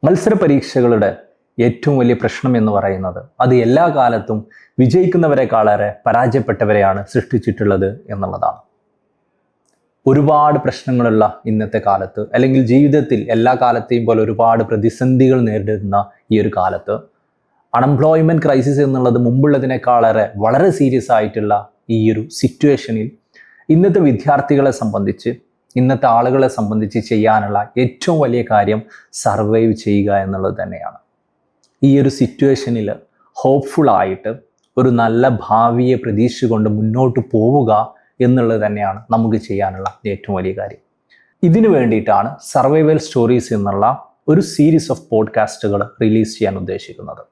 മത്സര പരീക്ഷകളുടെ ഏറ്റവും വലിയ പ്രശ്നം എന്ന് പറയുന്നത് അത് എല്ലാ കാലത്തും വിജയിക്കുന്നവരെക്കാളേറെ പരാജയപ്പെട്ടവരെയാണ് സൃഷ്ടിച്ചിട്ടുള്ളത് എന്നുള്ളതാണ്. ഒരുപാട് പ്രശ്നങ്ങളുള്ള ഇന്നത്തെ കാലത്ത്, അല്ലെങ്കിൽ ജീവിതത്തിൽ എല്ലാ കാലത്തെയും പോലെ ഒരുപാട് പ്രതിസന്ധികൾ നേരിടുന്ന ഈ ഒരു കാലത്ത് അൺഎംപ്ലോയ്മെൻറ്റ് ക്രൈസിസ് എന്നുള്ളത് മുമ്പുള്ളതിനേക്കാളേറെ വളരെ സീരിയസ് ആയിട്ടുള്ള ഈ ഒരു സിറ്റുവേഷനിൽ ഇന്നത്തെ വിദ്യാർത്ഥികളെ സംബന്ധിച്ച്, ഇന്നത്തെ ആളുകളെ സംബന്ധിച്ച് ചെയ്യാനുള്ള ഏറ്റവും വലിയ കാര്യം സർവൈവ് ചെയ്യുക എന്നുള്ളത് തന്നെയാണ്. ഈ ഒരു സിറ്റുവേഷനിൽ ഹോപ്പ്ഫുള്ളായിട്ട് ഒരു നല്ല ഭാവിയെ പ്രതീക്ഷിച്ചുകൊണ്ട് മുന്നോട്ട് പോവുക എന്നുള്ളത് തന്നെയാണ് നമുക്ക് ചെയ്യാനുള്ള ഏറ്റവും വലിയ കാര്യം. ഇതിനു വേണ്ടിയിട്ടാണ് സർവൈവൽ സ്റ്റോറീസ് എന്നുള്ള ഒരു സീരീസ് ഓഫ് പോഡ്കാസ്റ്റുകൾ റിലീസ് ചെയ്യാൻ ഉദ്ദേശിക്കുന്നത്.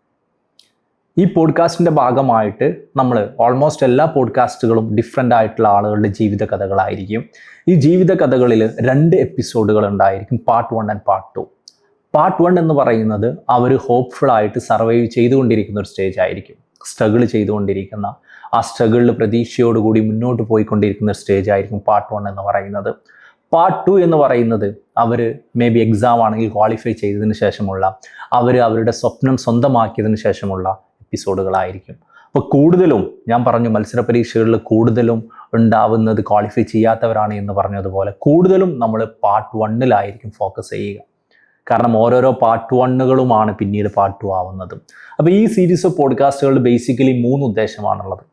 ഈ പോഡ്കാസ്റ്റിൻ്റെ ഭാഗമായിട്ട് നമ്മൾ ഓൾമോസ്റ്റ് എല്ലാ പോഡ്കാസ്റ്റുകളും ഡിഫറെൻ്റ് ആയിട്ടുള്ള ആളുകളുടെ ജീവിത കഥകളായിരിക്കും. ഈ ജീവിത കഥകളിൽ 2 എപ്പിസോഡുകൾ ഉണ്ടായിരിക്കും, പാർട്ട് 1 ആൻഡ് പാർട്ട് 2. പാർട്ട് 1 എന്ന് പറയുന്നത് അവർ ഹോപ്പ്ഫുള്ളായിട്ട് സർവൈവ് ചെയ്തുകൊണ്ടിരിക്കുന്ന ഒരു സ്റ്റേജ് ആയിരിക്കും. സ്ട്രഗിൾ ചെയ്തുകൊണ്ടിരിക്കുന്ന, ആ സ്ട്രഗിളിൽ പ്രതീക്ഷയോടുകൂടി മുന്നോട്ട് പോയിക്കൊണ്ടിരിക്കുന്ന ഒരു സ്റ്റേജ് ആയിരിക്കും പാർട്ട് 1 എന്ന് പറയുന്നത്. പാർട്ട് 2 എന്ന് പറയുന്നത് അവർ മേ ബി എക്സാം ആണെങ്കിൽ ക്വാളിഫൈ ചെയ്തതിന് ശേഷമുള്ള, അവരുടെ സ്വപ്നം സ്വന്തമാക്കിയതിന് ശേഷമുള്ള എപ്പിസോഡുകളായിരിക്കും. അപ്പോൾ കൂടുതലും ഞാൻ പറഞ്ഞു, മത്സര പരീക്ഷകളിൽ കൂടുതലും ഉണ്ടാവുന്നത് ക്വാളിഫൈ ചെയ്യാത്തവരാണ് എന്ന് പറഞ്ഞതുപോലെ കൂടുതലും നമ്മൾ പാർട്ട് 1 ഫോക്കസ് ചെയ്യുക. കാരണം ഓരോരോ പാർട്ട് 1 പിന്നീട് പാർട്ട് 2 ആവുന്നത്. അപ്പോൾ ഈ സീരീസ് ഓഫ് പോഡ്കാസ്റ്റുകളിൽ ബേസിക്കലി 3 ഉദ്ദേശമാണുള്ളത്.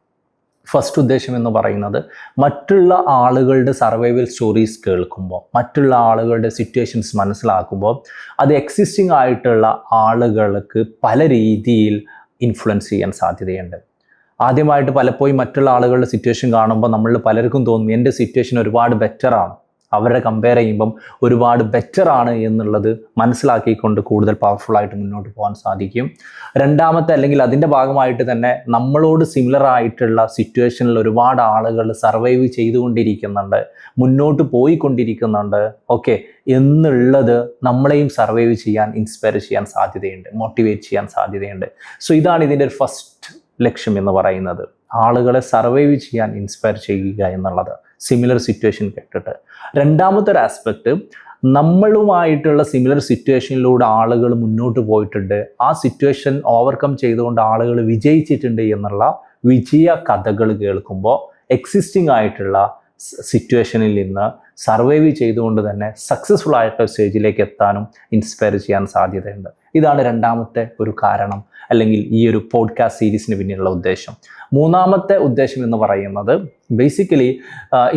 ഫസ്റ്റ് ഉദ്ദേശം എന്ന് പറയുന്നത് മറ്റുള്ള ആളുകളുടെ സർവൈവൽ സ്റ്റോറീസ് കേൾക്കുമ്പോൾ, മറ്റുള്ള ആളുകളുടെ സിറ്റുവേഷൻസ് മനസ്സിലാക്കുമ്പോൾ അത് എക്സിസ്റ്റിംഗ് ആയിട്ടുള്ള ആളുകൾക്ക് പല രീതിയിൽ ഇൻഫ്ലുവൻസ് ചെയ്യാൻ സാധ്യതയുണ്ട്. ആദ്യമായിട്ട് പലപ്പോഴും മറ്റുള്ള ആളുകളുടെ സിറ്റുവേഷൻ കാണുമ്പോൾ നമ്മൾ പലർക്കും തോന്നും എൻ്റെ സിറ്റുവേഷൻ ഒരുപാട് ബെറ്ററാണ്, അവരെ കമ്പയർ ചെയ്യുമ്പം ഒരുപാട് ബെറ്ററാണ് എന്നുള്ളത് മനസ്സിലാക്കിക്കൊണ്ട് കൂടുതൽ പവർഫുള്ളായിട്ട് മുന്നോട്ട് പോകാൻ സാധിക്കും. രണ്ടാമത്തെ, അല്ലെങ്കിൽ അതിൻ്റെ ഭാഗമായിട്ട് തന്നെ നമ്മളോട് സിമിലർ ആയിട്ടുള്ള സിറ്റുവേഷനിൽ ഒരുപാട് ആളുകൾ സർവൈവ് ചെയ്തുകൊണ്ടിരിക്കുന്നുണ്ട്, മുന്നോട്ട് പോയിക്കൊണ്ടിരിക്കുന്നുണ്ട് എന്നുള്ളത് നമ്മളെയും സർവൈവ് ചെയ്യാൻ, ഇൻസ്പയർ ചെയ്യാൻ സാധ്യതയുണ്ട്, മോട്ടിവേറ്റ് ചെയ്യാൻ സാധ്യതയുണ്ട്. സോ ഇതാണ് ഇതിൻ്റെ ഒരു ഫസ്റ്റ് ലക്ഷ്യം എന്ന് പറയുന്നത്, ആളുകളെ സർവൈവ് ചെയ്യാൻ ഇൻസ്പയർ ചെയ്യുക എന്നുള്ളത്, സിമിലർ സിറ്റുവേഷൻ കേട്ടിട്ട്. രണ്ടാമത്തെ ഒരു ആസ്പെക്റ്റ്, നമ്മളുമായിട്ടുള്ള സിമിലർ സിറ്റുവേഷനിലൂടെ ആളുകൾ മുന്നോട്ട് പോയിട്ടുണ്ട്, ആ സിറ്റുവേഷൻ ഓവർകം ചെയ്തുകൊണ്ട് ആളുകൾ വിജയിച്ചിട്ടുണ്ട് എന്നുള്ള വിജയ കഥകൾ കേൾക്കുമ്പോൾ എക്സിസ്റ്റിംഗ് ആയിട്ടുള്ള സിറ്റുവേഷനിൽ നിന്ന് സർവൈവ് ചെയ്തുകൊണ്ട് തന്നെ സക്സസ്ഫുൾ ആയിട്ടുള്ള സ്റ്റേജിലേക്ക് എത്താനും ഇൻസ്പയർ ചെയ്യാൻ സാധ്യതയുണ്ട്. ഇതാണ് രണ്ടാമത്തെ ഒരു കാരണം, അല്ലെങ്കിൽ ഈ ഒരു പോഡ്കാസ്റ്റ് സീരീസിന് പിന്നിലുള്ള ഉദ്ദേശം. മൂന്നാമത്തെ ഉദ്ദേശം എന്ന് പറയുന്നത് ബേസിക്കലി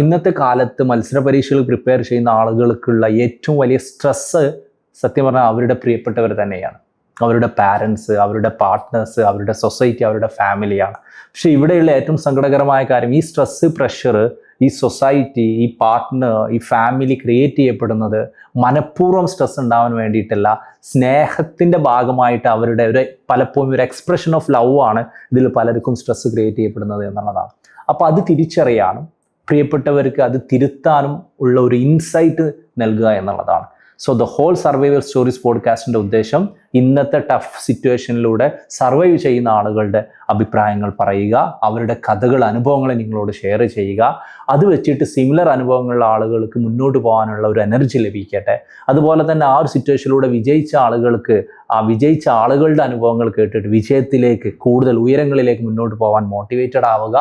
ഇന്നത്തെ കാലത്ത് മത്സര പരീക്ഷകൾ പ്രിപ്പയർ ചെയ്യുന്ന ആളുകൾക്കുള്ള ഏറ്റവും വലിയ സ്ട്രെസ്സ് സത്യം പറഞ്ഞാൽ അവരുടെ പ്രിയപ്പെട്ടവർ തന്നെയാണ്, അവരുടെ പാരൻസ്, അവരുടെ പാർട്ട്നേഴ്സ്, അവരുടെ സൊസൈറ്റി, അവരുടെ ഫാമിലിയാണ്. പക്ഷേ ഇവിടെയുള്ള ഏറ്റവും സങ്കടകരമായ കാര്യം, ഈ സ്ട്രെസ്സ്, പ്രഷർ ഈ സൊസൈറ്റി, ഈ പാർട്ട്ണർ, ഈ ഫാമിലി ക്രിയേറ്റ് ചെയ്യപ്പെടുന്നത് മനഃപൂർവ്വം സ്ട്രെസ് ഉണ്ടാവാൻ വേണ്ടിയിട്ടല്ല, സ്നേഹത്തിൻ്റെ ഭാഗമായിട്ട് അവരുടെ പലപ്പോഴും ഒരു എക്സ്പ്രഷൻ ഓഫ് ലവ് ആണ് ഇതിൽ പലർക്കും സ്ട്രെസ് ക്രിയേറ്റ് ചെയ്യപ്പെടുന്നത് എന്നുള്ളതാണ്. അപ്പോൾ അത് തിരിച്ചറിയാനും പ്രിയപ്പെട്ടവർക്ക് അത് തിരുത്താനും ഉള്ള ഒരു ഇൻസൈറ്റ് നൽകുക എന്നുള്ളതാണ്. So the whole survival stories പോഡ്കാസ്റ്റിൻ്റെ ഉദ്ദേശം ഇന്നത്തെ ടഫ് സിറ്റുവേഷനിലൂടെ സർവൈവ് ചെയ്യുന്ന ആളുകളുടെ അഭിപ്രായങ്ങൾ പറയുക, അവരുടെ കഥകൾ, അനുഭവങ്ങളെ നിങ്ങളോട് ഷെയർ ചെയ്യുക. അത് വെച്ചിട്ട് സിമിലർ അനുഭവങ്ങളുള്ള ആളുകൾക്ക് മുന്നോട്ട് പോകാനുള്ള ഒരു എനർജി ലഭിക്കട്ടെ. അതുപോലെ തന്നെ ആ ഒരു സിറ്റുവേഷനിലൂടെ വിജയിച്ച ആളുകൾക്ക് ആ വിജയിച്ച ആളുകളുടെ അനുഭവങ്ങൾ കേട്ടിട്ട് വിജയത്തിലേക്ക്, കൂടുതൽ ഉയരങ്ങളിലേക്ക് മുന്നോട്ട് പോകാൻ മോട്ടിവേറ്റഡ് ആവുക.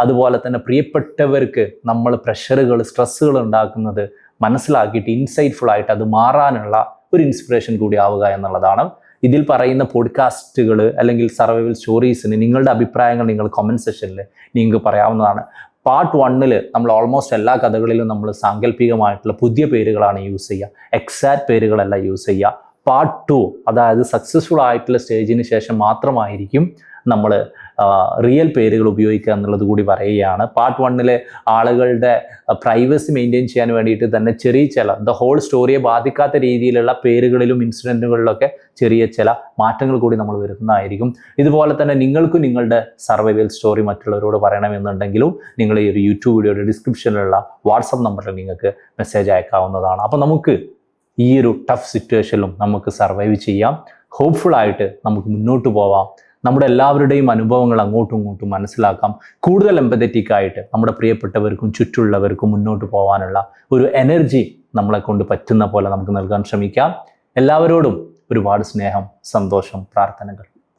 അതുപോലെ തന്നെ പ്രിയപ്പെട്ടവർക്ക് നമ്മൾ പ്രഷറുകൾ, സ്ട്രെസ്സുകൾ ഉണ്ടാക്കുന്നത് മനസ്സിലാക്കിയിട്ട് ഇൻസൈറ്റ്ഫുൾ ആയിട്ട് അത് മാറാനുള്ള ഒരു ഇൻസ്പിറേഷൻ കൂടി ആവുക എന്നുള്ളതാണ്. ഇതിൽ പറയുന്ന പോഡ്കാസ്റ്റുകൾ അല്ലെങ്കിൽ സർവൈവൽ സ്റ്റോറീസിന് നിങ്ങളുടെ അഭിപ്രായങ്ങൾ നിങ്ങൾ കമൻറ്റ് സെക്ഷനിൽ നിങ്ങൾക്ക് പറയാവുന്നതാണ്. പാർട്ട് 1 നമ്മൾ ഓൾമോസ്റ്റ് എല്ലാ കഥകളിലും നമ്മൾ സാങ്കല്പികമായിട്ടുള്ള പുതിയ പേരുകളാണ് യൂസ് ചെയ്യുക, എക്സാക്റ്റ് പേരുകളല്ല യൂസ് ചെയ്യുക. പാർട്ട് 2, അതായത് സക്സസ്ഫുൾ ആയിട്ടുള്ള സ്റ്റേജിന് ശേഷം മാത്രമായിരിക്കും നമ്മൾ റിയൽ പേരുകൾ ഉപയോഗിക്കുക എന്നുള്ളത് കൂടി പറയുകയാണ്. പാർട്ട് 1 ആളുകളുടെ പ്രൈവസി മെയിൻറ്റെയിൻ ചെയ്യാൻ വേണ്ടിയിട്ട് തന്നെ ചെറിയ ചില ദ ഹോൾ സ്റ്റോറിയെ ബാധിക്കാത്ത രീതിയിലുള്ള പേരുകളിലും ഇൻസിഡൻറ്റുകളിലൊക്കെ ചെറിയ ചില മാറ്റങ്ങൾ കൂടി നമ്മൾ വരുന്നതായിരിക്കും. ഇതുപോലെ തന്നെ നിങ്ങൾക്കും നിങ്ങളുടെ സർവൈവൽ സ്റ്റോറി മറ്റുള്ളവരോട് പറയണമെന്നുണ്ടെങ്കിലും നിങ്ങൾ ഈ ഒരു യൂട്യൂബ് വീഡിയോയുടെ ഡിസ്ക്രിപ്ഷനിലുള്ള വാട്സപ്പ് നമ്പറിൽ നിങ്ങൾക്ക് മെസ്സേജ് അയക്കാവുന്നതാണ്. അപ്പോൾ നമുക്ക് ഈ ഒരു ടഫ് സിറ്റുവേഷനിലും നമുക്ക് സർവൈവ് ചെയ്യാം, ഹോപ്പ്ഫുള്ളായിട്ട് നമുക്ക് മുന്നോട്ട് പോവാം, നമ്മുടെ എല്ലാവരുടെയും അനുഭവങ്ങൾ അങ്ങോട്ടും ഇങ്ങോട്ടും മനസ്സിലാക്കാം, കൂടുതൽ എമ്പതറ്റിക് ആയിട്ട് നമ്മുടെ പ്രിയപ്പെട്ടവർക്കും ചുറ്റുള്ളവർക്കും മുന്നോട്ട് പോകാനുള്ള ഒരു എനർജി നമ്മളെ കൊണ്ട് പറ്റുന്ന പോലെ നമുക്ക് നൽകാൻ ശ്രമിക്കാം. എല്ലാവരോടും ഒരുപാട് സ്നേഹം, സന്തോഷം, പ്രാർത്ഥനകൾ.